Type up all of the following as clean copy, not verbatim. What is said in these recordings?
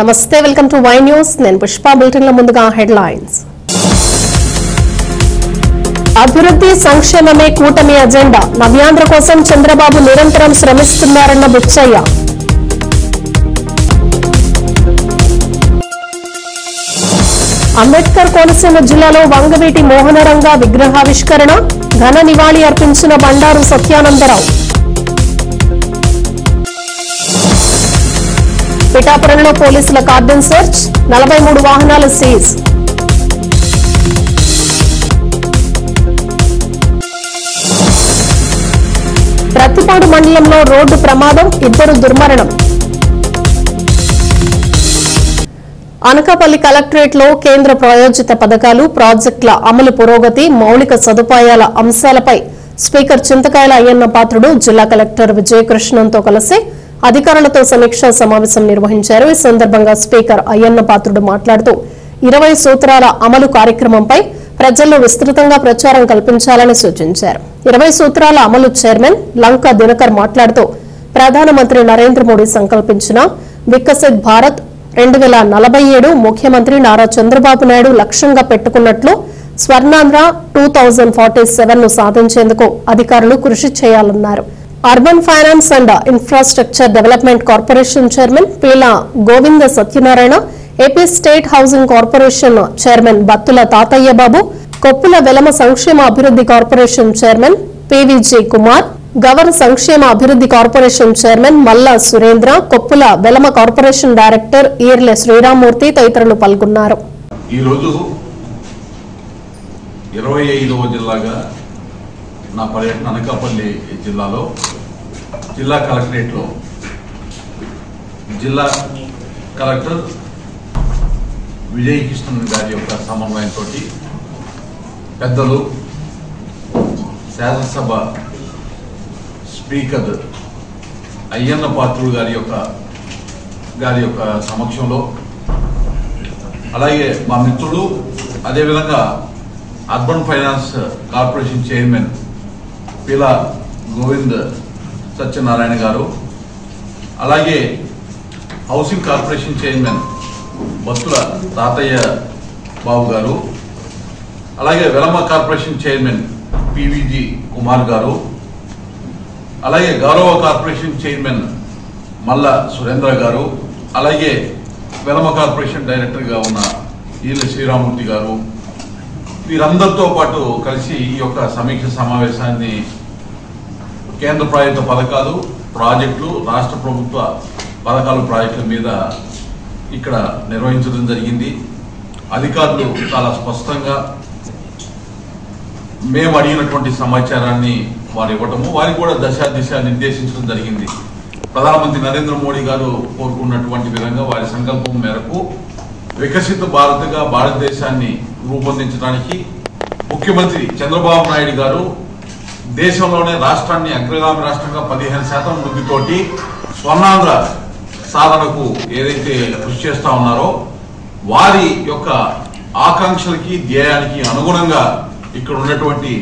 నమస్తే, welcome to Y news. నేను Pushpa. Bulletin లో ముందుగా హెడ్లైన్స్. అభివృద్ధి సంక్షేమమే కూటమి అజెండా. నవ్యాంధ్ర కోసం చంద్రబాబు నిరంతరం శ్రమిస్తున్నారన్న బుచ్చయ్య. అంబేద్కర్ కోనసీమ జిల్లాలో వంగవీటి మోహనరంగ విగ్రహావిష్కరణ, ఘన నివాళి అర్పించిన బండారు సత్యానందరావు. పిఠాపురంలో పోలీసుల కార్డన్ సెర్చ్, 43 వాహనాలు సీజ్. ప్రత్తిపాడు మండలంలో రోడ్డు ప్రమాదం, 2 దుర్మరణం. అనకాపల్లి కలెక్టరేట్ లో కేంద్ర ప్రాయోజిత పథకాలు, ప్రాజెక్టుల అమలు పురోగతి, మౌలిక సదుపాయాల అంశాలపై స్పీకర్ చింతకాయల అయ్యన్న పాత్రుడు జిల్లా కలెక్టర్ విజయకృష్ణన్తో కలిసి అధికారులతో సమీక్షా సమావేశం నిర్వహించారు. ఈ సందర్భంగా స్పీకర్ అయ్యన్న పాత్రుడు మాట్లాడుతూ 20 సూత్రాల అమలు కార్యక్రమంపై ప్రజల్లో విస్తృతంగా ప్రచారం కల్పించాలని సూచించారు. 20 సూత్రాల అమలు చైర్మన్ లంకా దినకర్ మాట్లాడుతూ ప్రధానమంత్రి నరేంద్ర మోడీ సంకల్పించిన వికసిత్ భారత్ 2047 ముఖ్యమంత్రి నారా చంద్రబాబు నాయుడు లక్ష్యంగా పెట్టుకున్నట్లు స్వర్ణాంధ్ర 2047 ను సాధించేందుకు అధికారులు కృషి చేయాలన్నారు. Urban finance and infrastructure development corporation chairman Peela Govinda Satyanarayana, AP state housing corporation chairman Battula తాతయ్య బాబు, కొప్పుల వెలమ సంక్షేమ అభివృద్ధి కార్పొరేషన్ చైర్మన్ పివిజి కుమార్, గవర్ సంక్షేమ అభివృద్ధి కార్పొరేషన్ చైర్మన్ మల్లా సురేంద్ర, కొప్పుల వెలమ కార్పొరేషన్ డైరెక్టర్ ఈర్లె శ్రీరామూర్తి తదితరులు పాల్గొన్నారు. ఈ రోజు 25వ జిల్లాగా నా పర్యటన అనకాపల్లి జిల్లాలో జిల్లా కలెక్టరేట్లో జిల్లా కలెక్టర్ విజయకృష్ణన్ గారి యొక్క సమన్వయంతో పెద్దలు శాసనసభ స్పీకర్ అయ్యన్న పాత్రుడు గారి యొక్క సమక్షంలో, అలాగే మా మిత్రుడు, అదేవిధంగా urban finance corporation chairman Peela Govind Satyanarayana గారు, అలాగే హౌసింగ్ కార్పొరేషన్ చైర్మన్ బత్తుల తాతయ్య బాబు గారు, అలాగే Velama corporation chairman PVG Kumar గారు, అలాగే గౌరవ కార్పొరేషన్ చైర్మన్ మల్లా సురేంద్ర గారు, అలాగే వెలమ కార్పొరేషన్ డైరెక్టర్గా ఉన్న ఈర్లె శ్రీరామూర్తి గారు, వీరందరితో పాటు కలిసి ఈ యొక్క సమీక్ష సమావేశాన్ని కేంద్ర ప్రాయోజిత పథకాలు, ప్రాజెక్టులు, రాష్ట్ర ప్రభుత్వ పథకాలు, ప్రాజెక్టుల మీద ఇక్కడ నిర్వహించడం జరిగింది. అధికారులు చాలా స్పష్టంగా మేము అడిగినటువంటి సమాచారాన్ని వారు ఇవ్వటము, వారికి కూడా దిశ నిర్దేశించడం జరిగింది. ప్రధానమంత్రి నరేంద్ర మోడీ గారు కోరుకున్నటువంటి విధంగా వారి సంకల్పం మేరకు వికసిత భారత్గా భారతదేశాన్ని రూపొందించడానికి ముఖ్యమంత్రి చంద్రబాబు నాయుడు గారు దేశంలోనే రాష్ట్రాన్ని అగ్రగామి రాష్ట్రంగా 15% వృద్ధితోటి స్వర్ణాంధ్ర సాధనకు ఏదైతే కృషి చేస్తా ఉన్నారో వారి యొక్క ఆకాంక్షలకి, ధ్యేయానికి అనుగుణంగా ఇక్కడ ఉన్నటువంటి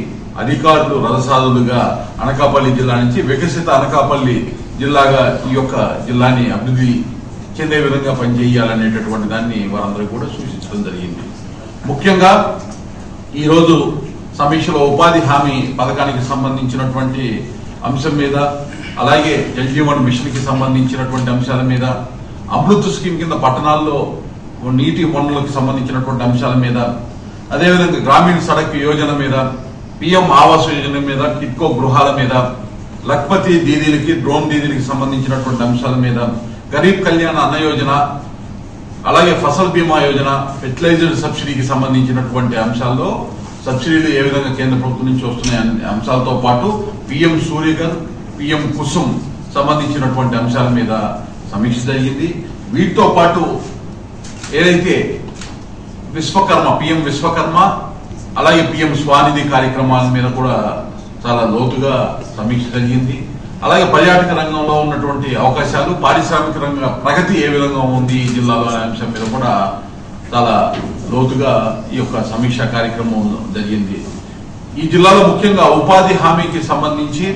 అధికారులు రథసాధులుగా అనకాపల్లి జిల్లా నుంచి వికసిత అనకాపల్లి జిల్లాగా ఈ యొక్క జిల్లాని అభివృద్ధి చెందే విధంగా పనిచేయాలనేటటువంటి దాన్ని వారందరూ కూడా సూచించడం జరిగింది. ముఖ్యంగా ఈరోజు సమీక్షలో ఉపాధి హామీ పథకానికి సంబంధించినటువంటి అంశం మీద, అలాగే జల్ జీవన్ మిషన్ కి సంబంధించినటువంటి అంశాల మీద, అమృత్ స్కీమ్ కింద పట్టణాల్లో నీటి వనరులకు సంబంధించినటువంటి అంశాల మీద, అదేవిధంగా గ్రామీణ సడక్ యోజన మీద, పిఎం ఆవాస్ యోజన మీద, కిట్కో గృహాల మీద, లక్పతి దీదీలకి, డ్రోన్ దీదీలకి సంబంధించినటువంటి అంశాల మీద, గరీబ్ కళ్యాణ అన్న యోజన, అలాగే ఫసల్ బీమా యోజన, ఫెర్టిలైజర్ సబ్సిడీకి సంబంధించినటువంటి అంశాల్లో సబ్సిడీలు ఏ విధంగా కేంద్ర ప్రభుత్వం నుంచి వస్తున్నాయి అంశాలతో పాటు పిఎం సూర్యఘర్, పిఎం కుసుమ్ సంబంధించినటువంటి అంశాల మీద సమీక్ష జరిగింది. వీటితో పాటు ఏదైతే విశ్వకర్మ, పిఎం విశ్వకర్మ, అలాగే పిఎం స్వానిధి కార్యక్రమాల మీద కూడా చాలా లోతుగా సమీక్ష జరిగింది. అలాగే పర్యాటక రంగంలో ఉన్నటువంటి అవకాశాలు, పారిశ్రామిక రంగ ప్రగతి ఏ విధంగా ఉంది ఈ జిల్లాలో అనే అంశం మీద కూడా చాలా లోతుగా ఈ యొక్క సమీక్షా కార్యక్రమం జరిగింది. ఈ జిల్లాలో ముఖ్యంగా ఉపాధి హామీకి సంబంధించి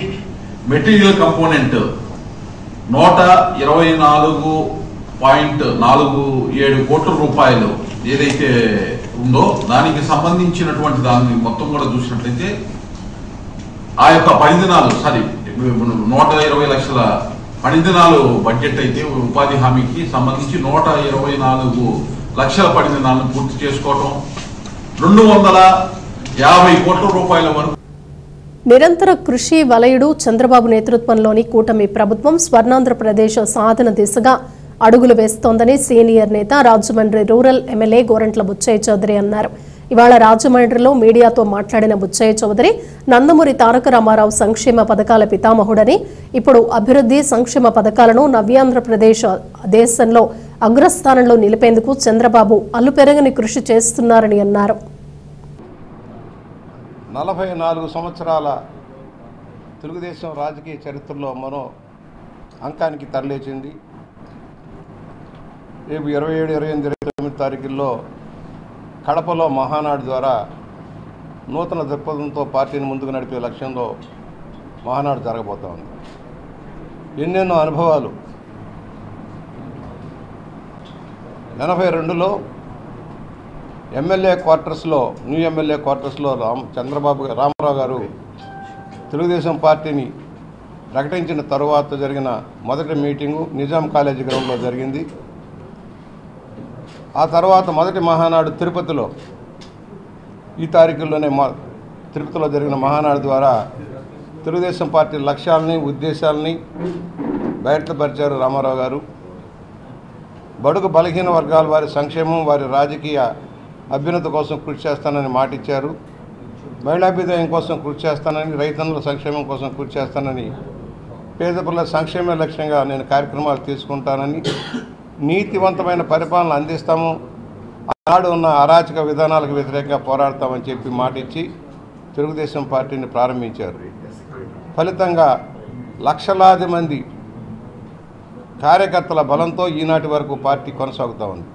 మెటీరియల్ కంపోనెంట్ 124 1.47 కోట్ల రూపాయలు ఏదైతే ఉందో దానికి సంబంధించినటువంటి దాన్ని మొత్తం కూడా చూసినట్లయితే ఆ యొక్క 10 దినాలు 120 లక్షల 10 దినాలు బడ్జెట్ అయితే ఉపాధి హామీకి సంబంధించి 124 లక్షల 10 దినాలను పూర్తి చేసుకోవటం 250 కోట్ల రూపాయల వరకు. నిరంతర కృషి వలయుడు చంద్రబాబు నేతృత్వంలోని కూటమి ప్రభుత్వం స్వర్ణాంధ్రప్రదేశ్ సాధన దిశగా అడుగులు వేస్తోందని సీనియర్ నేత రాజమండ్రి రూరల్ ఎమ్మెల్యే గోరంట్ల బుచ్చయ్య చౌదరి అన్నారు. ఇవాళ రాజమండ్రిలో మీడియాతో మాట్లాడిన బుచ్చయ్య చౌదరి నందమూరి తారక రామారావు సంక్షేమ పథకాల పితామహుడని, ఇప్పుడు అభివృద్ధి సంక్షేమ పథకాలను నవ్యాంధ్రప్రదేశ్ దేశంలో అగ్రస్థానంలో నిలిపేందుకు చంద్రబాబు అల్లుపెరగని కృషి చేస్తున్నారని అన్నారు. 44 సంవత్సరాల తెలుగుదేశం రాజకీయ చరిత్రలో మరో అంకానికి తరలేచింది. రేపు 27, 28, 29 తారీఖుల్లో కడపలో మహానాడు ద్వారా నూతన దృక్పథంతో పార్టీని ముందుకు నడిపే లక్ష్యంలో మహానాడు జరగబోతా ఉంది. ఎన్నెన్నో అనుభవాలు 82లో ఎమ్మెల్యే క్వార్టర్స్లో న్యూ ఎమ్మెల్యే క్వార్టర్స్లో రామారావు గారు తెలుగుదేశం పార్టీని ప్రకటించిన తరువాత జరిగిన మొదటి మీటింగు నిజాం కాలేజీ గ్రౌండ్లో జరిగింది. ఆ తర్వాత మొదటి మహానాడు తిరుపతిలో ఈ తారీఖుల్లోనే తిరుపతిలో జరిగిన మహానాడు ద్వారా తెలుగుదేశం పార్టీ లక్ష్యాలని ఉద్దేశాలని బయటపరిచారు రామారావు గారు. బడుగు బలహీన వర్గాల వారి సంక్షేమం, వారి రాజకీయ అభ్యున్నతి కోసం కృషి చేస్తానని మాటిచ్చారు. మహిళాభ్యుదయం కోసం కృషి చేస్తానని, రైతన్నుల సంక్షేమం కోసం కృషి చేస్తానని, పేద పిల్లల సంక్షేమ లక్ష్యంగా నేను కార్యక్రమాలు తీసుకుంటానని, నీతివంతమైన పరిపాలన అందిస్తాము, ఆనాడు ఉన్న అరాచక విధానాలకు వ్యతిరేకంగా పోరాడతామని చెప్పి మాటిచ్చి తెలుగుదేశం పార్టీని ప్రారంభించారు. ఫలితంగా లక్షలాది మంది కార్యకర్తల బలంతో ఈనాటి వరకు పార్టీ కొనసాగుతూ ఉంది.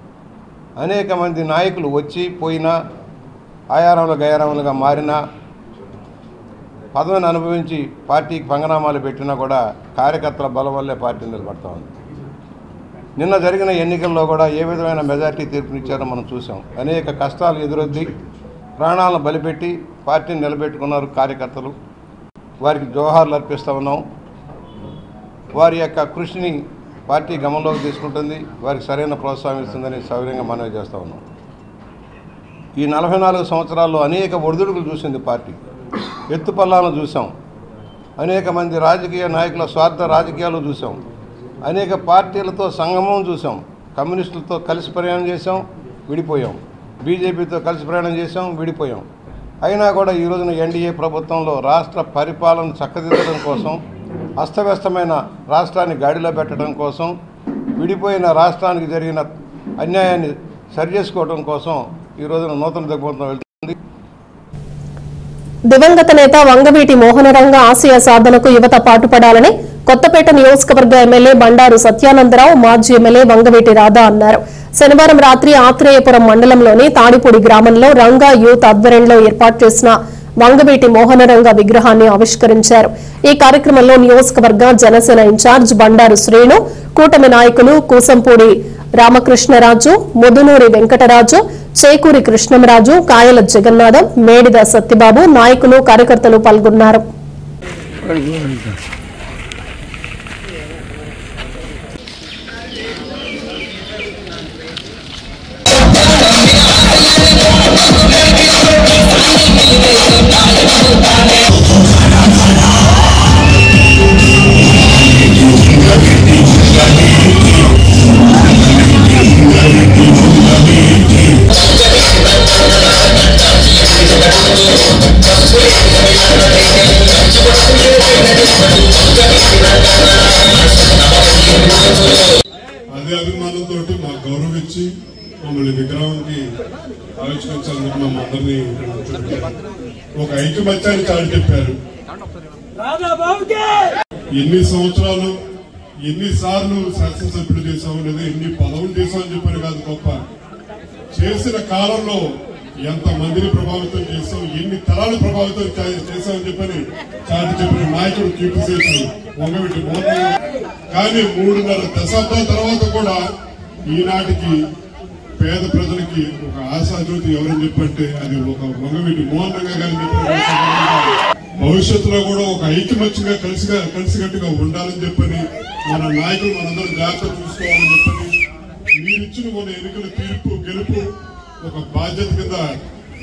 అనేక మంది నాయకులు వచ్చి పోయినా, ఆయారములు గయారములుగా మారినా, పదవిని అనుభవించి పార్టీకి పంగనామాలు పెట్టినా కూడా కార్యకర్తల బలం వల్లే పార్టీ నిలబడతా ఉంది. నిన్న జరిగిన ఎన్నికల్లో కూడా ఏ విధమైన మెజార్టీ తీర్పునిచ్చారో మనం చూసాం. అనేక కష్టాలు ఎదురొద్ది ప్రాణాలను బలిపెట్టి పార్టీని నిలబెట్టుకున్నారు కార్యకర్తలు. వారికి జోహార్లు అర్పిస్తూ ఉన్నాం. వారి యొక్క కృషిని పార్టీ గమనంలోకి తీసుకుంటుంది, వారికి సరైన ప్రోత్సాహం ఇస్తుందని సౌకర్యంగా మనవి చేస్తూ ఉన్నాం. ఈ 44 సంవత్సరాల్లో అనేక ఒడిదుడుకులు చూసింది పార్టీ. ఎత్తుపల్లాలను చూసాం, అనేక మంది రాజకీయ నాయకుల స్వార్థ రాజకీయాలు చూసాం, అనేక పార్టీలతో సంగమం చూసాం. కమ్యూనిస్టులతో కలిసి ప్రయాణం చేసాం, విడిపోయాం. బీజేపీతో కలిసి ప్రయాణం చేసాం, విడిపోయాం. అయినా కూడా ఈ రోజున ఎన్డీఏ ప్రభుత్వంలో రాష్ట్ర పరిపాలన చక్కదిద్దడం కోసం, అస్తవ్యస్తమైన రాష్ట్రాన్ని గాడిలో పెట్టడం కోసం, విడిపోయిన రాష్ట్రానికి జరిగిన అన్యాయాన్ని సరిచేసుకోవడం కోసం ఈ రోజున నూతన దిగ్బంధం వెళ్తుంది. దివంగత నేత వంగవీటి మోహనరంగ ఆశయ సాధనకు యువత పాటుపడాలని కొత్తపేట నియోజకవర్గ ఎమ్మెల్యే బండారు సత్యానందరావు, మాజీ ఎమ్మెల్యే వంగవీటి రాధా అన్నారు. శనివారం రాత్రి ఆత్రేయపురం మండలంలోని తాడిపూడి గ్రామంలో రంగా యూత్ ఆధ్వర్యంలో ఏర్పాటు చేసిన వంగవీటి మోహనరంగ విగ్రహాన్ని ఆవిష్కరించారు. ఈ కార్యక్రమంలో నియోజకవర్గ జనసేన ఇన్ఛార్జ్ బండారు శ్రీను, కూటమి నాయకులు కూసంపూడి రామకృష్ణరాజు, ముదునూరి వెంకటరాజు, చేకూరి కృష్ణంరాజు, కాయల జగన్నాథం, మేడిద సత్యబాబు, నాయకులు, కార్యకర్తలు పాల్గొన్నారు. అదే అభిమానంతో మాకు గౌరవించి మమ్మల్ని విగ్రహానికి ఆవిష్కరించాలని మమ్మల్ని ఒక ఐకమత్యాన్ని చాటి చెప్పారు. ఎన్ని సంవత్సరాలు ఎన్నిసార్లు శాసనసభ్యులు చేశాము లేదా ఎన్ని పదవులు చేశామని చెప్పారు కాదు, గొప్ప చేసిన కాలంలో ఎంత మందిని ప్రభావితం చేశాం, ఎన్ని తరాలు ప్రభావితం చేశామని చెప్పని చాటి చెప్పిన నాయకుడు కీర్తి చేశారు వంగవీటి మోహన్. కానీ 3.5 దశాబ్దాల తర్వాత కూడా ఈనాటికి పేద ప్రజలకి ఒక ఆశాజ్యోతి ఎవరని చెప్పంటే అది ఒక వంగవీటి మోహన్ రంగా గారిని భవిష్యత్తులో కూడా ఒక ఐకమత్యంగా కలిసికట్టుగా ఉండాలని చెప్పని మన నాయకులు మనందరం జాగ్రత్త చూసుకోవాలని చెప్పని మీరిచ్చిన మన ఎన్నికల తీర్పు గెలుపు ఒక బాధ్యత కింద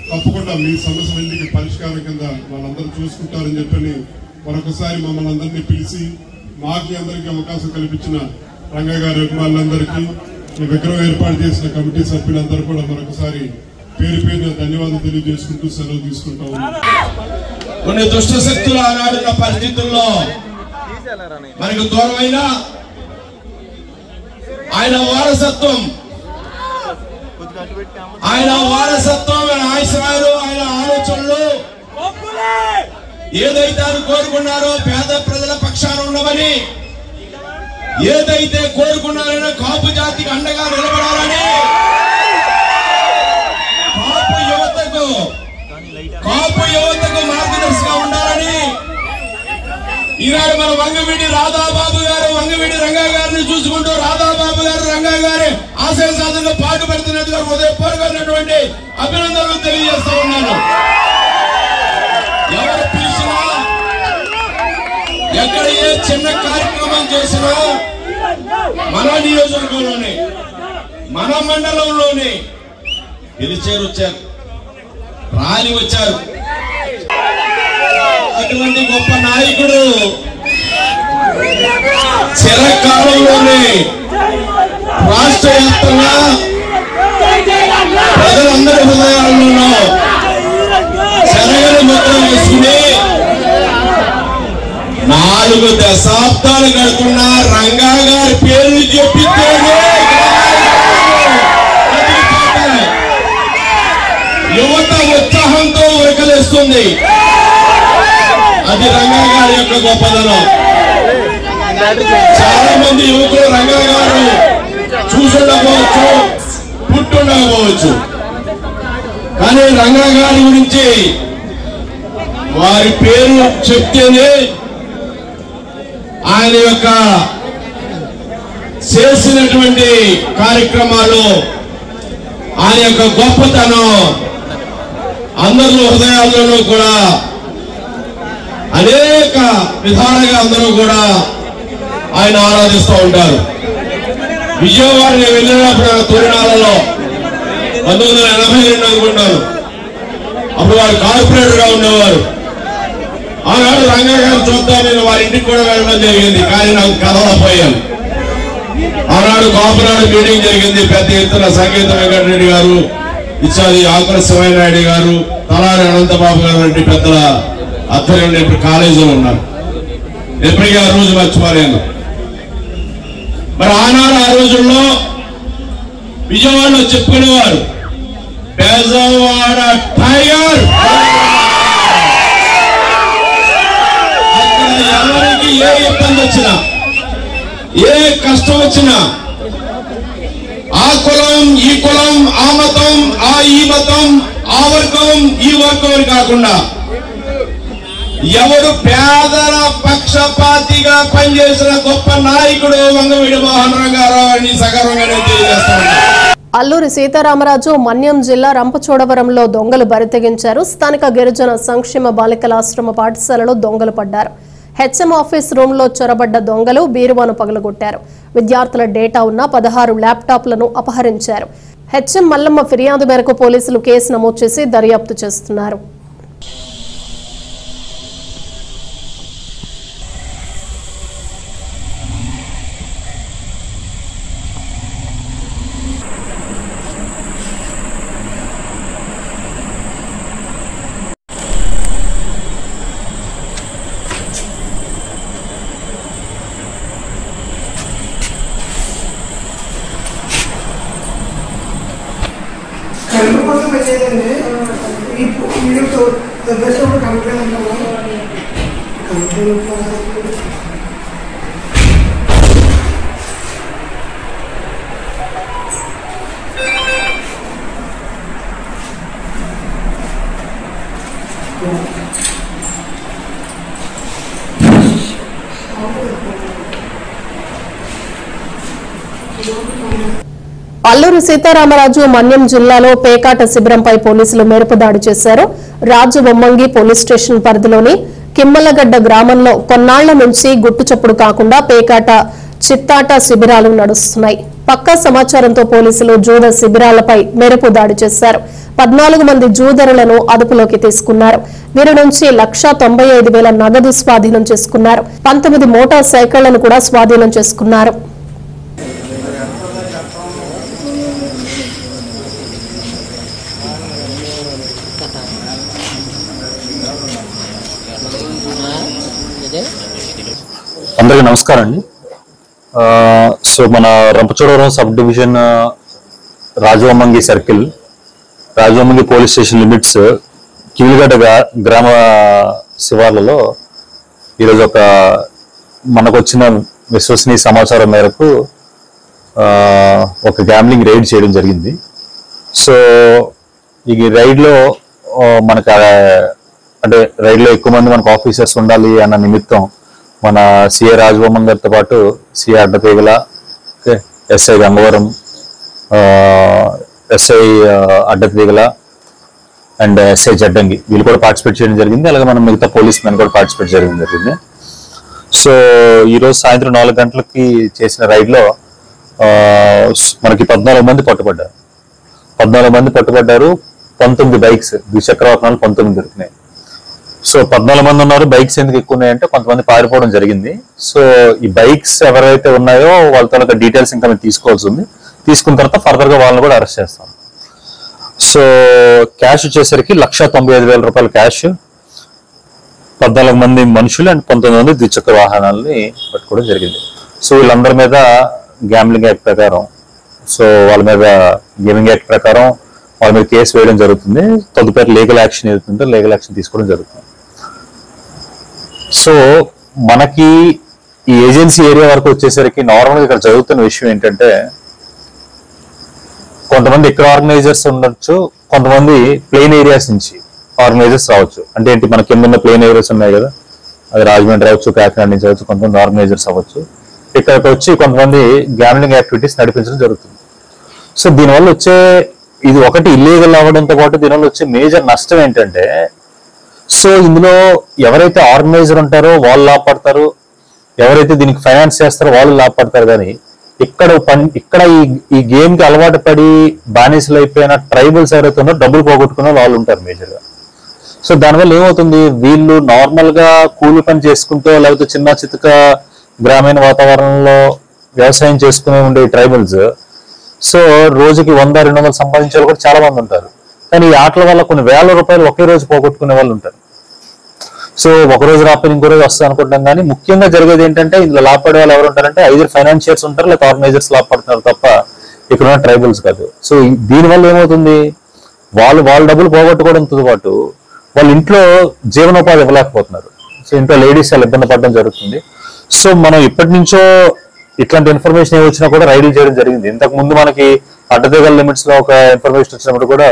తప్పకుండా మీ సమస్యలన్నిటికీ పరిష్కారం కింద వాళ్ళందరూ చూసుకుంటారని చెప్పని మరొకసారి మమ్మల్ని అందరినీ పిలిచి మాకి అందరికీ అవకాశం కల్పించిన రంగా గారి అభిమానులందరికీ ఈ విగ్రహం ఏర్పాటు చేసిన కమిటీ సభ్యులందరూ కూడా మరొకసారి పేరు పేరున ధన్యవాదాలు తెలియజేసుకుంటూ సెలవు తీసుకుంటా ఉన్నాం. కొన్ని దుష్ట శక్తులు ఆనాడున్న పరిస్థితుల్లో మనకు దూరమైన ఆయన వారసత్వం ఆయన ఆశయాలు ఆయన ఆలోచనలు ఏదైతే ఆయన కోరుకున్నారో పేద ప్రజల పక్షాన ఉండమని ఏదైతే కోరుకున్నారో కాపు జాతికి అండగా నిలబడాలని కాపు యువతకు మార్గదర్శిగా ఉండాలని ఈనాడు మన వంగవీటి రాధాబాబు గారు వంగవీటి రంగా గారిని చూసుకుంటూ రాధాబాబు గారు రంగా గారి ఆశయ సాధనలో పాటుపడుతున్నట్టుగా హృదయపూర్వకమైనటువంటి అభినందనలు తెలియజేస్తా ఉన్నాను. ఎవరు పిలిచినా ఎక్కడ ఏ చిన్న కార్యక్రమం చేసినా మన నియోజకవర్గంలోనే మన మండలంలోనే వచ్చారు రాలి వచ్చారు. అటువంటి గొప్ప నాయకుడు చిరకాలంలోనే రాష్ట్ర వ్యాప్తంగా ప్రజలందరి హృదయాల్లోనూ చెరగని ముద్ర వేసుకుని 4 దశాబ్దాలు గడుతున్న రంగా గారి పేరు చెప్పితేనే యువత ఉత్సాహంతో ఉరకలేస్తుంది. అది రంగా గారి యొక్క గొప్పదనం. చాలా మంది యువకులు రంగా గారు చూసుండకపోవచ్చు, పుట్టుండకపోవచ్చు, కానీ రంగా గారి గురించి వారి పేరు చెప్తేనే ఆయన యొక్క చేసినటువంటి కార్యక్రమాలు ఆయన యొక్క గొప్పతనం అందరిలో హృదయాల్లోనూ కూడా అనేక విధాలుగా అందరూ కూడా ఆయన ఆరాధిస్తూ ఉంటారు. విజయవాడ నేను వెళ్ళినప్పుడు తొలినాలలో 1982 అనుకుంటాను. అప్పుడు వారు కార్పొరేటర్ గా ఉండేవారు. ఆనాడు రంగా గారు చూద్దాం నేను వారి ఇంటికి కూడా వెళ్ళడం జరిగింది, కానీ నాకు కదలపోయాను. ఆనాడు కాపునాడు మీటింగ్ జరిగింది. పెద్ద ఎత్తున సంగీత వెంకటరెడ్డి గారు, ఇచ్చాది ఆకుల శివనాయుడు గారు, తలారి అనంతబాబు గారు వంటి పెద్దల ఆధ్వర్యంలో ఇప్పుడు కాలేజీలో ఉన్నారు. ఎప్పటికీ ఆ రోజు మర్చిపోలేను. మరి ఆనాడు ఆ రోజుల్లో విజయవాడలో చెప్పుకునేవారు బెజవాడ టైగర్. అక్కడ ఎవరికి ఏ ఇబ్బంది వచ్చినా ఏ కష్టం వచ్చినా ఆ కులం ఈ కులం ఆ మతం ఈ మతం ఆ వర్గం ఈ వర్గం కాకుండా ఎవరు పేదల పక్షపాతిగా పనిచేసిన గొప్ప నాయకుడు వంగవీటి మోహన్ రంగారావు అని సగర్వంగానే తెలియజేస్తాను. అల్లూరి సీతారామరాజు మన్యం జిల్లా రంపచోడవరంలో దొంగలు బరితెగించారు. స్థానిక గిరిజన సంక్షేమ బాలికల ఆశ్రమ పాఠశాలలో దొంగలు పడ్డారు. హెచ్ఎం ఆఫీస్ రూమ్ లో చొరబడ్డ దొంగలు బీరువాను పగలగొట్టారు. విద్యార్థుల డేటా ఉన్న 16 ల్యాప్టాప్లను అపహరించారు. హెచ్ఎం మల్లమ్మ ఫిర్యాదు మేరకు పోలీసులు కేసు నమోదు చేసి దర్యాప్తు చేస్తున్నారు. కోసం వచ్చేదండి వీడియో దగ్గర కంప్లైంట్ ఉంటాము. అల్లూరి సీతారామరాజు మన్యం జిల్లాలో పేకాట శిబిరంపై పోలీసులు మెరుపు దాడి చేశారు. రాజబొమ్మంగి పోలీస్ స్టేషన్ పరిధిలోని కిమ్మలగడ్డ గ్రామంలో కొన్నాళ్ల నుంచి గుట్టుచప్పుడు కాకుండా పేకాట చిత్తాట శిబిరాలు నడుస్తున్నాయి. పక్కా సమాచారంతో పోలీసులు జూద శిబిరాలపై మెరుపు దాడి చేశారు. 14 మంది జూదరులను అదుపులోకి తీసుకున్నారు. వీరి నుంచి 1,95,000 నగదు స్వాధీనం చేసుకున్నారు. 19 మోటార్ సైకిళ్లను కూడా స్వాధీనం చేసుకున్నారు. అందరికీ నమస్కారం అండి. సో మన Rampachodavaram sub division Rajavommangi circle, Rajavommangi police station limits, Kiviligadda గ్రామ శివార్లలో ఈరోజు మనకు వచ్చిన విశ్వసనీయ సమాచారం మేరకు ఒక గ్యాంబ్లింగ్ రైడ్ చేయడం జరిగింది. సో ఈ రైడ్లో మనకు అంటే రైడ్లో ఎక్కువ మంది మనకు ఆఫీసర్స్ ఉండాలి అన్న నిమిత్తం మన సిఐ రాజభవన్ గారితో పాటు CI Addateegala, SI Gangavaram, SI Addateegala and SI Jaddangi వీళ్ళు కూడా పార్టిసిపేట్ చేయడం జరిగింది. అలాగే మనం మిగతా పోలీస్ మెన్ కూడా పార్టిసిపేట్ చేయడం జరిగింది. సో ఈరోజు సాయంత్రం 4 గంటలకి చేసిన రైడ్లో మనకి 14 మంది పట్టుబడ్డారు. 19 బైక్స్, ద్విచక్ర వాహనాలు 19 దొరికినాయి. సో 14 మంది ఉన్నారు. బైక్స్ ఎందుకు ఎక్కువ ఉన్నాయంటే కొంతమంది పారిపోవడం జరిగింది. సో ఈ బైక్స్ ఎవరైతే ఉన్నాయో వాళ్ళతో డీటెయిల్స్ ఇంకా మేము తీసుకోవాల్సి ఉంది. తీసుకున్న తర్వాత ఫర్దర్ గా వాళ్ళని కూడా అరెస్ట్ చేస్తాం. సో క్యాష్ వచ్చేసరికి 1,95,000 రూపాయల క్యాష్, 14 మంది మనుషులు అండ్ 19 మంది ద్విచక్ర వాహనాలని పట్టుకోవడం జరిగింది. సో వీళ్ళందరి మీద గ్యాంబ్లింగ్ యాక్ట్ ప్రకారం, సో వాళ్ళ మీద గేమింగ్ యాక్ట్ ప్రకారం వాళ్ళ మీద కేసు వేయడం జరుగుతుంది. తదుపరి లీగల్ యాక్షన్ ఏదైతుందో లీగల్ యాక్షన్ తీసుకోవడం జరుగుతుంది. సో మనకి ఈ ఏజెన్సీ ఏరియా వరకు వచ్చేసరికి నార్మల్గా ఇక్కడ జరుగుతున్న విషయం ఏంటంటే, కొంతమంది ఇక్కడ ఆర్గనైజర్స్ ఉండొచ్చు, కొంతమంది ప్లెయిన్ ఏరియాస్ నుంచి ఆర్గనైజర్స్ రావచ్చు. అంటే ఏంటి, మన కింద ప్లెయిన్ ఏరియాస్ ఉన్నాయి కదా, అది రాజమండ్రి అవ్వచ్చు, కాకినాడ నుంచి అవ్వచ్చు, కొంతమంది ఆర్గనైజర్స్ అవ్వచ్చు. ఇక్కడికి వచ్చి కొంతమంది గ్యాంబ్లింగ్ యాక్టివిటీస్ నడిపించడం జరుగుతుంది. సో దీనివల్ల వచ్చే ఇది ఒకటి ఇల్లీగల్ అవ్వడంతో పాటు దీనివల్ల వచ్చే మేజర్ నష్టం ఏంటంటే, సో ఇందులో ఎవరైతే ఆర్గనైజర్ ఉంటారో వాళ్ళు లాభపడతారు, ఎవరైతే దీనికి ఫైనాన్స్ చేస్తారో వాళ్ళు లాభపడతారు. కానీ ఇక్కడ ఈ గేమ్ కి అలవాటు పడి బానిసలు అయిపోయిన ట్రైబల్స్ ఎవరైతే ఉన్నారో డబ్బులు పోగొట్టుకున్న వాళ్ళు ఉంటారు మేజర్ గా. సో దానివల్ల ఏమవుతుంది, వీళ్ళు నార్మల్ గా కూలి పని చేసుకుంటూ లేకపోతే చిన్న చితక గ్రామీణ వాతావరణంలో వ్యవసాయం చేసుకునే ఉండే ట్రైబల్స్ సో రోజుకి 100-200 సంపాదించే వాళ్ళు కూడా చాలా మంది ఉంటారు. కానీ ఈ ఆటల వల్ల కొన్ని వేల రూపాయలు ఒకే రోజు పోగొట్టుకునే వాళ్ళు ఉంటారు. సో ఒక రోజు రాకపోతే ఇంకో రోజు వస్తుంది అనుకుంటాం. కానీ ముఖ్యంగా జరిగేది ఏంటంటే, ఇందులో లాభపడే వాళ్ళు ఎవరు ఉంటారంటే ఐదర్ ఫైనాన్షియర్స్ ఉంటారు, లేదా ఆర్గనైజర్స్ లాభపడుతున్నారు తప్ప ఇక్కడ ఉన్న ట్రైబల్స్ కాదు. సో దీనివల్ల ఏమవుతుంది, వాళ్ళు డబ్బులు పోగొట్టుకోవడంతో పాటు వాళ్ళ ఇంట్లో జీవనోపాధి ఇవ్వలేకపోతున్నారు. సో ఇంట్లో లేడీస్ చాలా ఇబ్బంది పడడం జరుగుతుంది. సో మనం ఇప్పటి నుంచో ఇట్లాంటి ఇన్ఫర్మేషన్ ఏ వచ్చినా కూడా రైడ్లు చేయడం జరిగింది. ఇంతకు ముందు మనకి అడ్డతీగల లిమిట్స్ లో ఒక ఇన్ఫర్మేషన్ వచ్చినప్పుడు కూడా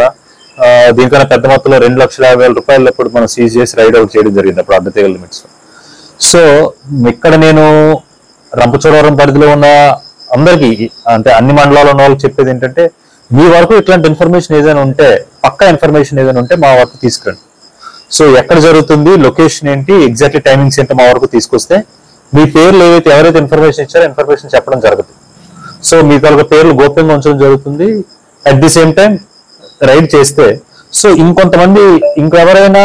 దీనికన్నా పెద్ద మొత్తంలో 2,50,000 రూపాయలు ఎప్పుడు మనం సీజ్ చేసి రైడ్ అవుట్ చేయడం జరిగింది అప్పుడు అడ్డతీగల లిమిట్స్ లో. సో ఇక్కడ నేను రంపచోడవరం పరిధిలో ఉన్న అందరికీ, అంటే అన్ని మండలాల్లో ఉన్న వాళ్ళకి చెప్పేది ఏంటంటే, మీ వరకు ఇట్లాంటి ఇన్ఫర్మేషన్ ఏదైనా ఉంటే, పక్కా ఇన్ఫర్మేషన్ ఏదైనా ఉంటే మా వరకు తీసుకురండి. సో ఎక్కడ జరుగుతుంది, లొకేషన్ ఏంటి, ఎగ్జాక్ట్లీ టైమింగ్స్ ఏంటో మా వరకు తీసుకొస్తే మీ పేర్లు ఏవైతే ఎవరైతే ఇన్ఫర్మేషన్ ఇచ్చారో ఇన్ఫర్మేషన్ చెప్పడం జరుగుతుంది. సో మీ తాలూకా పేర్లు గోప్యంగా ఉంచడం జరుగుతుంది. At the same time raid చేస్తే సో ఇంకొంతమంది ఇంకెవరైనా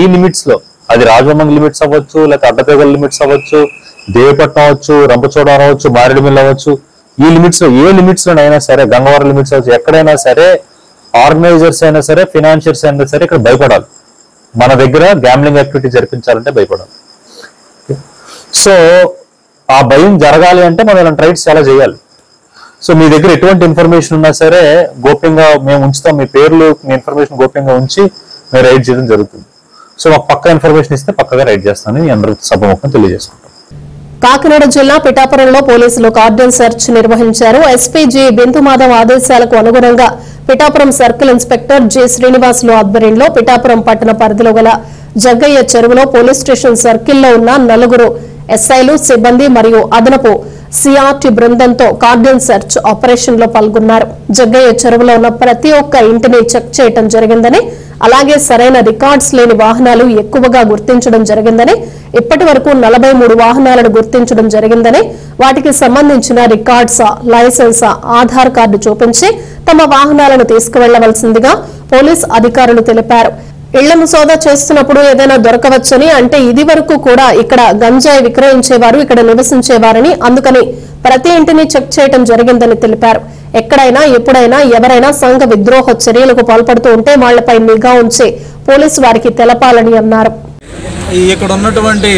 ఈ లిమిట్స్ లో, అది రాజవమ్మంగి లిమిట్స్ అవ్వచ్చు, లేకపోతే అడ్డతీగల లిమిట్స్ అవ్వచ్చు, దేవపట్నం అవ్వచ్చు, రంపచోడవరం అవ్వచ్చు, మారేడుమిల్లి అవ్వచ్చు, ఈ లిమిట్స్ లో ఏ లిమిట్స్ లోనైనా సరే, గంగవరం లిమిట్స్ అవ్వచ్చు, ఎక్కడైనా సరే ఆర్గనైజర్స్ అయినా సరే, ఫైనాన్షియర్స్ అయినా సరే ఇక్కడ భయపడాలి. మన దగ్గర గ్యాంబ్లింగ్ యాక్టివిటీ జరిపించాలంటే భయపడాలి. సో ఆ భయం జరగాలి అంటే మనం ఇలాంటి రైడ్స్ చాలా చేయాలి. సో మీ దగ్గర ఎటువంటి ఇన్ఫర్మేషన్ ఉన్నా సరే గోప్యంగా మేము ఉంచుతాం, మీ పేర్లు, మీ ఇన్ఫర్మేషన్ గోప్యంగా ఉంచి మేము రైడ్ చేయడం జరుగుతుంది. సో మాకు పక్కా ఇన్ఫర్మేషన్ ఇస్తే పక్కగా రైడ్ చేస్తానని అందరూ సభముఖం తెలియజేసుకుంటాం. కాకినాడ జిల్లా పిఠాపురంలో పోలీసులు కార్డన్ సెర్చ్ నిర్వహించారు. ఎస్పీ జి బిందుమాధవ్ ఆదేశాలకు అనుగుణంగా Pithapuram circle inspector J Srinivasulu ఆధ్వర్యంలో పిఠాపురం పట్టణ పరిధిలో గల జగ్గయ్య చెరువులో పోలీస్ స్టేషన్ సర్కిల్లో ఉన్న 4 ఎస్ఐలు సిబ్బంది మరియు అదనపు సిఆర్టీ బృందంతో కార్డన్ సెర్చ్ ఆపరేషన్ లో పాల్గొన్నారు. జగ్గయ్య చెరువులో ఉన్న ప్రతి ఒక్క ఇంటిని చెక్ చేయడం జరిగిందని, అలాగే సరైన రికార్డ్స్ లేని వాహనాలు ఎక్కువగా గుర్తించడం జరిగిందని, ఇప్పటి వరకు 43 వాహనాలను గుర్తించడం జరిగిందని, వాటికి సంబంధించిన రికార్డ్స్, లైసెన్స్, ఆధార్ కార్డు చూపించి తమ వాహనాలను తీసుకువెళ్లవలసిందిగా పోలీస్ అధికారులు తెలిపారు. ఇళ్లను సోదా చేస్తున్నప్పుడు ఏదైనా దొరకవచ్చని, అంటే ఇది వరకు కూడా ఇక్కడ గంజాయి విక్రయించేవారు ఇక్కడ నివసించేవారని, అందుకని ప్రతి ఇంటిని చెక్ చేయడం జరిగిందని తెలిపారు. ఎక్కడైనా ఎప్పుడైనా ఎవరైనా సంఘ విద్రోహ చర్యలకు పాల్పడుతూ ఉంటే వాళ్లపై నిఘా ఉంచి పోలీసు వారికి తెలపాలని అన్నారు. ఇక్కడ ఉన్నటువంటి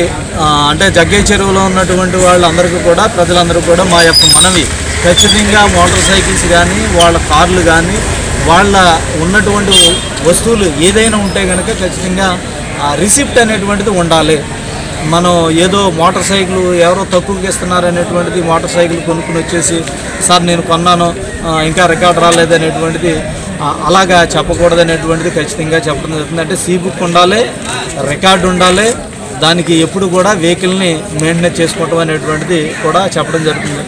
అంటే జగ్గయ్య చెరువులో ఉన్నటువంటి వాళ్ళందరికీ కూడా ప్రజలందరూ కూడా మా యొక్క మనవి, ఖచ్చితంగా మోటార్ సైకిల్స్ కానీ వాళ్ళ కార్లు కానీ వాళ్ళ ఉన్నటువంటి వస్తువులు ఏదైనా ఉంటే కనుక ఖచ్చితంగా రిసిప్ట్ అనేటువంటిది ఉండాలి. మనం ఏదో మోటార్ సైకిల్ ఎవరో తక్కువకి ఇస్తున్నారు అనేటువంటిది మోటార్ సైకిల్ కొనుక్కుని వచ్చేసి సార్ నేను కొన్నాను ఇంకా రికార్డ్ రాలేదనేటువంటిది అలాగా చెప్పకూడదు అనేటువంటిది ఖచ్చితంగా చెప్పడం జరుగుతుంది. అంటే సీ బుక్ ఉండాలి, రికార్డు ఉండాలి, దానికి ఎప్పుడు కూడా వెహికల్ని మెయింటెనెన్స్ చేసుకోవటం అనేటువంటిది కూడా చెప్పడం జరుగుతుంది.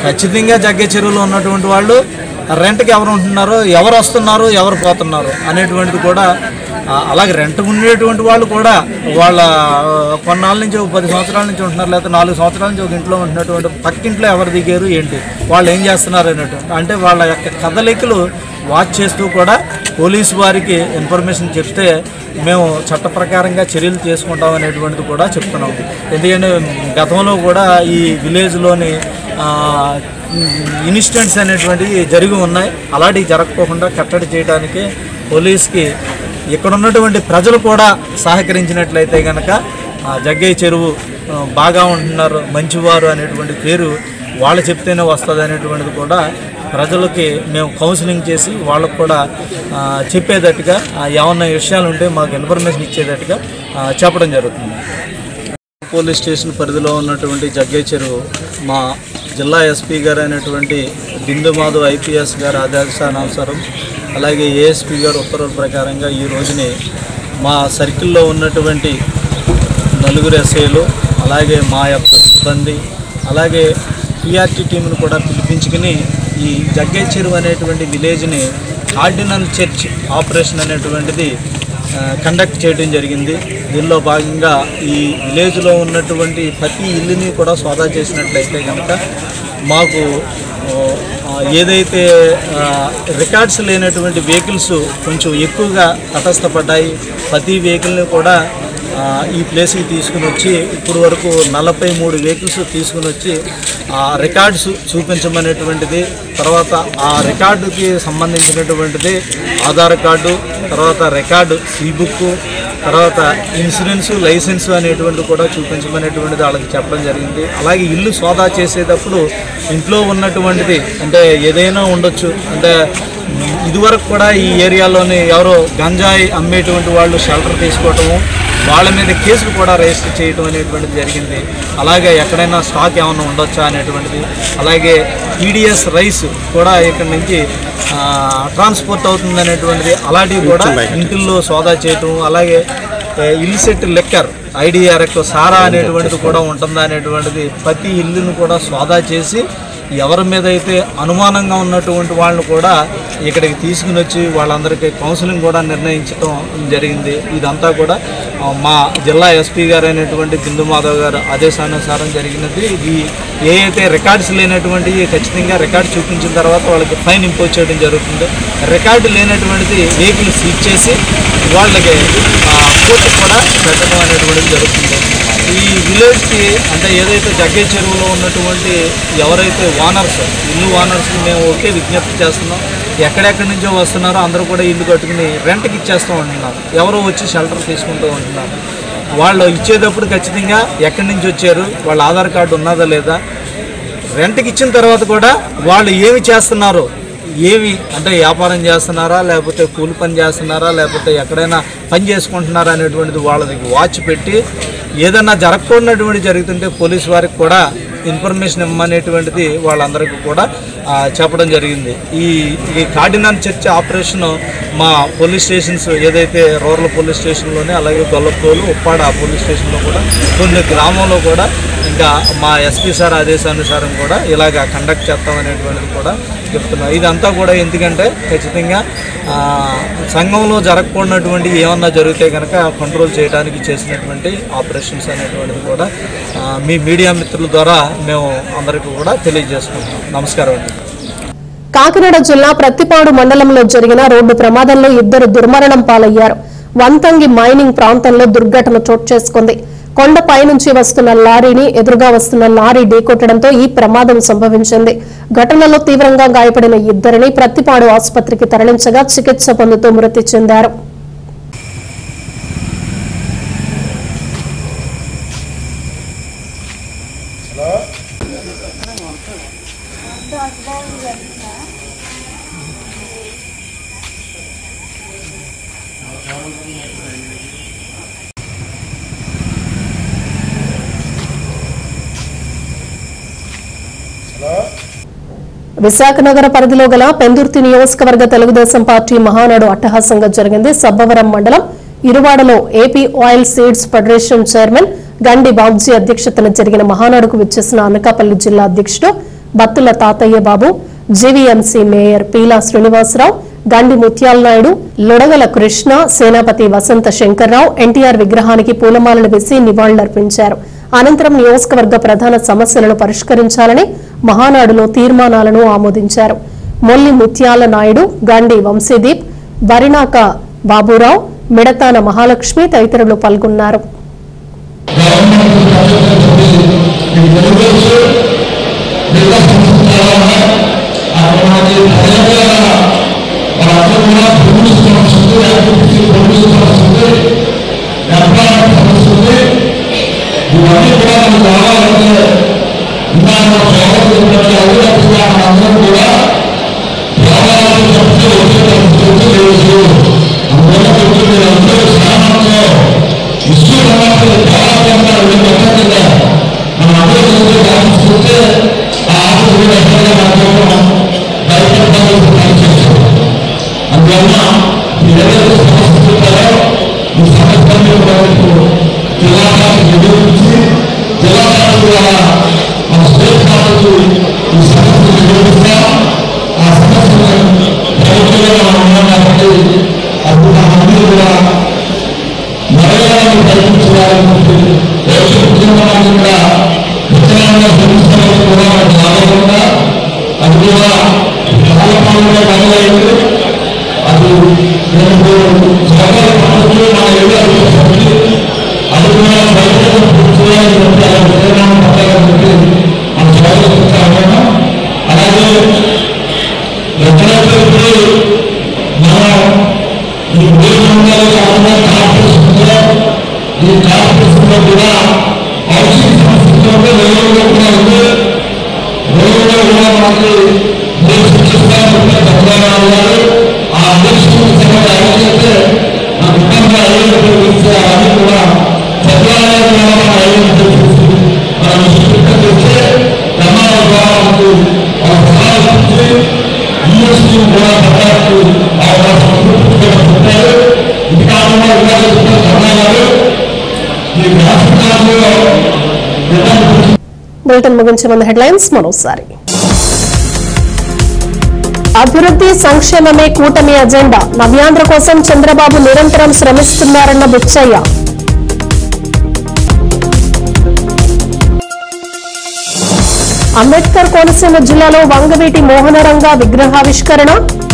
ఖచ్చితంగా జగ్గయ్య చెరువులో ఉన్నటువంటి వాళ్ళు రెంట్కి ఎవరు ఉంటున్నారో, ఎవరు వస్తున్నారు, ఎవరు పోతున్నారు అనేటువంటిది కూడా, అలాగే రెంట్ ఉండేటువంటి వాళ్ళు కూడా వాళ్ళ కొన్నాళ్ళ నుంచి 10 సంవత్సరాల నుంచి ఉంటున్నారు, లేకపోతే 4 సంవత్సరాల నుంచి ఒక ఇంట్లో ఉంటున్నటువంటి పక్కింట్లో ఎవరు దిగారు ఏంటి, వాళ్ళు ఏం చేస్తున్నారు అనేటువంటి అంటే వాళ్ళ యొక్క కదలికలు వాచ్ చేస్తూ కూడా పోలీసు వారికి ఇన్ఫర్మేషన్ చెప్తే మేము చట్ట ప్రకారంగా చర్యలు చేసుకుంటాం అనేటువంటిది కూడా చెప్తున్నాం. ఎందుకంటే గతంలో కూడా ఈ విలేజ్లోని ఇన్సిడెంట్స్ అనేటువంటివి జరిగి ఉన్నాయి. అలాంటివి జరగకుండా కట్టడి చేయడానికి పోలీస్కి ఇక్కడ ఉన్నటువంటి ప్రజలు కూడా సహకరించినట్లయితే కనుక జగ్గయ్య చెరువు బాగా ఉంటున్నారు, మంచివారు అనేటువంటి పేరు వాళ్ళు చెప్తేనే వస్తుంది అనేటువంటిది కూడా ప్రజలకి మేము కౌన్సిలింగ్ చేసి వాళ్ళకు కూడా చెప్పేటట్టుగా ఏమన్నా విషయాలు ఉంటే మాకు ఇన్ఫర్మేషన్ ఇచ్చేటట్టుగా చెప్పడం జరుగుతుంది. పోలీస్ స్టేషన్ పరిధిలో ఉన్నటువంటి జగ్గయ్య చెరువు మా జిల్లా ఎస్పీ గారు అయినటువంటి బిందు మాధవ్ ఐపీఎస్ గారి ఆదేశానుసారం, అలాగే ఏఎస్పీ గారు ఉత్తర్వుల ప్రకారంగా ఈ రోజుని మా సర్కిల్లో ఉన్నటువంటి 4 ఎస్ఐలు, అలాగే మా యొక్క సిబ్బంది, అలాగే పిఆర్టీ టీంను కూడా పిలిపించుకుని ఈ జగ్గయ్య చెరువు అనేటువంటి విలేజ్ని కార్డినల్ చర్చ్ ఆపరేషన్ అనేటువంటిది కండక్ట్ చేయడం జరిగింది. దీనిలో భాగంగా ఈ విలేజ్లో ఉన్నటువంటి ప్రతి ఇల్లుని కూడా సోదా చేసినట్లయితే కనుక మాకు ఏదైతే రికార్డ్స్ లేనటువంటి వెహికల్స్ కొంచెం ఎక్కువగా తటస్థపడ్డాయి. ప్రతి వెహికల్ని కూడా ఈ ప్లేస్కి తీసుకుని వచ్చి ఇప్పుడు వరకు 43 వెహికల్స్ తీసుకుని వచ్చి రికార్డ్స్ చూపించమనేటువంటిది, తర్వాత ఆ రికార్డుకి సంబంధించినటువంటిది ఆధార్ కార్డు, తర్వాత రికార్డు సీ బుక్, తర్వాత ఇన్సూరెన్స్, లైసెన్స్ అనేటువంటిది కూడా చూపించమనేటువంటిది వాళ్ళకి చెప్పడం జరిగింది. అలాగే ఇల్లు సోదా చేసేటప్పుడు ఇంట్లో ఉన్నటువంటిది అంటే ఏదైనా ఉండొచ్చు, అంటే ఇదివరకు కూడా ఈ ఏరియాలోని ఎవరో గంజాయి అమ్మేటువంటి వాళ్ళు షెల్టర్ తీసుకోవటము, వాళ్ళ మీద కేసులు కూడా రిజిస్టర్ చేయడం అనేటువంటిది జరిగింది. అలాగే ఎక్కడైనా స్టాక్ ఏమైనా ఉండొచ్చా అనేటువంటిది, అలాగే ఈడిఎస్ రైస్ కూడా ఇక్కడ నుంచి ట్రాన్స్పోర్ట్ అవుతుంది అనేటువంటిది, అలాంటివి కూడా ఇంటిల్లో సోదా చేయటం, అలాగే ఇల్లిసెట్ లెక్కర్ ఐడిఆర్ఎక్ సారా అనేటువంటిది కూడా ఉంటుందా అనేటువంటిది ప్రతి ఇల్లును కూడా సోదా చేసి ఎవరి మీద అయితే అనుమానంగా ఉన్నటువంటి వాళ్ళని కూడా ఇక్కడికి తీసుకుని వచ్చి వాళ్ళందరికీ కౌన్సిలింగ్ కూడా నిర్ణయించడం జరిగింది. ఇదంతా కూడా మా జిల్లా ఎస్పీ గారు అయినటువంటి బిందు మాధవ్ గారు ఆదేశానుసారం జరిగినది. ఇది ఏ అయితే రికార్డ్స్ లేనటువంటి ఖచ్చితంగా రికార్డు చూపించిన తర్వాత వాళ్ళకి ఫైన్ ఇంపోజ్ చేయడం జరుగుతుంది. రికార్డు లేనటువంటిది వెహికల్ సీజ్ చేసి వాళ్ళకి కోర్టు కూడా పెట్టడం అనేటువంటిది జరుగుతుంది. ఈ విలేజ్కి అంటే ఏదైతే జగ్గయ్య చెరువులో ఉన్నటువంటి ఎవరైతే ఓనర్స్, ఇల్లు ఓనర్స్కి మేము ఒకే విజ్ఞప్తి చేస్తున్నాం, ఎక్కడెక్కడి నుంచో వస్తున్నారో అందరూ కూడా ఇల్లు కట్టుకుని రెంట్కి ఇచ్చేస్తూ ఉంటున్నారు, ఎవరో వచ్చి షెల్టర్ తీసుకుంటూ ఉంటున్నారు. వాళ్ళు ఇచ్చేటప్పుడు ఖచ్చితంగా ఎక్కడి నుంచి వచ్చారు, వాళ్ళ ఆధార్ కార్డు ఉన్నదా లేదా, రెంట్కి ఇచ్చిన తర్వాత కూడా వాళ్ళు ఏమి చేస్తున్నారు, ఏమి అంటే వ్యాపారం చేస్తున్నారా, లేకపోతే కూలి పని చేస్తున్నారా, లేకపోతే ఎక్కడైనా పని చేసుకుంటున్నారా అనేటువంటిది వాళ్ళకి వాచ్ పెట్టి ఏదన్నా జరగకూడనటువంటి జరుగుతుంటే పోలీసు వారికి కూడా ఇన్ఫర్మేషన్ ఇవ్వమనేటువంటిది వాళ్ళందరికీ కూడా చెప్పడం జరిగింది. ఈ కార్డినల్ చర్చ్ ఆపరేషన్ మా పోలీస్ స్టేషన్స్ ఏదైతే రూరల్ పోలీస్ స్టేషన్లోనే, అలాగే గొల్లపోలు, ఉప్పాడ పోలీస్ స్టేషన్లో కూడా కొన్ని గ్రామంలో కూడా ఇంకా మా ఎస్పీ సార్ ఆదేశానుసారం కూడా ఇలాగ కండక్ట్ చేస్తామనేటువంటిది కూడా చెప్తున్నాం. ఇదంతా కూడా ఎందుకంటే ఖచ్చితంగా సంఘంలో జరగకూడనటువంటి ఏమన్నా జరిగితే కనుక కంట్రోల్ చేయడానికి చేసినటువంటి ఆపరేషన్స్ అనేటువంటిది కూడా మీ మీడియా మిత్రుల ద్వారా మేము అందరికీ కూడా తెలియజేసుకుంటాం. నమస్కారం అండి. కాకినాడ జిల్లా ప్రత్తిపాడు మండలంలో జరిగిన రోడ్డు ప్రమాదంలో 2 దుర్మరణం పాలయ్యారు. వంతంగి మైనింగ్ ప్రాంతంలో దుర్ఘటన చోటు చేసుకుంది. కొండపై నుంచి వస్తున్న లారీని ఎదురుగా వస్తున్న లారీ ఢీకొట్టడంతో ఈ ప్రమాదం సంభవించింది. ఘటనలో తీవ్రంగా గాయపడిన 2 ప్రత్తిపాడు ఆసుపత్రికి తరలించగా చికిత్స పొందుతూ మృతి చెందారు. విశాఖ నగర పరిధిలో గల పెందుర్తి నియోజకవర్గ తెలుగుదేశం పార్టీ మహానాడు అట్టహాసంగా జరిగింది. సబ్బవరం మండలం ఇరువాడలో AP oil seeds federation chairman Gandi Babji అధ్యక్షతన జరిగిన మహానాడుకు విచ్చేసిన అనకాపల్లి జిల్లా అధ్యక్షుడు బత్తుల తాతయ్య బాబు, జీవీఎంసీ మేయర్ పీలా శ్రీనివాసరావు, గండి ముత్యాల నాయుడు, లొడగల కృష్ణ, సేనాపతి వసంత శంకర్రావు ఎన్టీఆర్ విగ్రహానికి పూలమాలలు వేసి నివాళులర్పించారు. అనంతరం నియోజకవర్గ ప్రధాన సమస్యలను పరిష్కరించాలని మహానాడులో తీర్మానాలను ఆమోదించారు. మొల్లి ముత్యాల నాయుడు, గండి వంశీదీప్, బరినాక బాబురావు, మిడతాన మహాలక్ష్మి తదితరులు పాల్గొన్నారు. బులెటిన్ ముగించే ముందు హెడ్లైన్స్ మరోసారి. అభివృద్ధి సంక్షేమమే కూటమి అజెండా. నవ్యాంధ్ర కోసం చంద్రబాబు నిరంతరం శ్రమిస్తున్నారన్న బుచ్చయ్య. అంబేద్కర్ కోనసీమ జిల్లాలో వంగవీటి మోహనరంగ విగ్రహావిష్కరణ,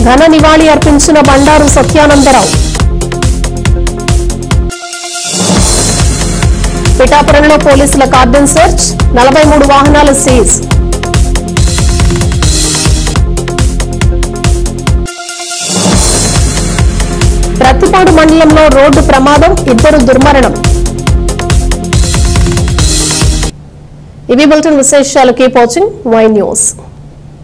ఘన నివాళి అర్పించిన బండారు సత్యానందరావు. పిఠాపురంలో పోలీసుల కార్డన్ సెర్చ్, 43 వాహనాలు సీజ్. ప్రత్తిపాడు మండలంలో రోడ్డు ప్రమాదం, 2 దుర్మరణం. ఇవి బులెటిన్ విశేషాలు. Keep watching Y news.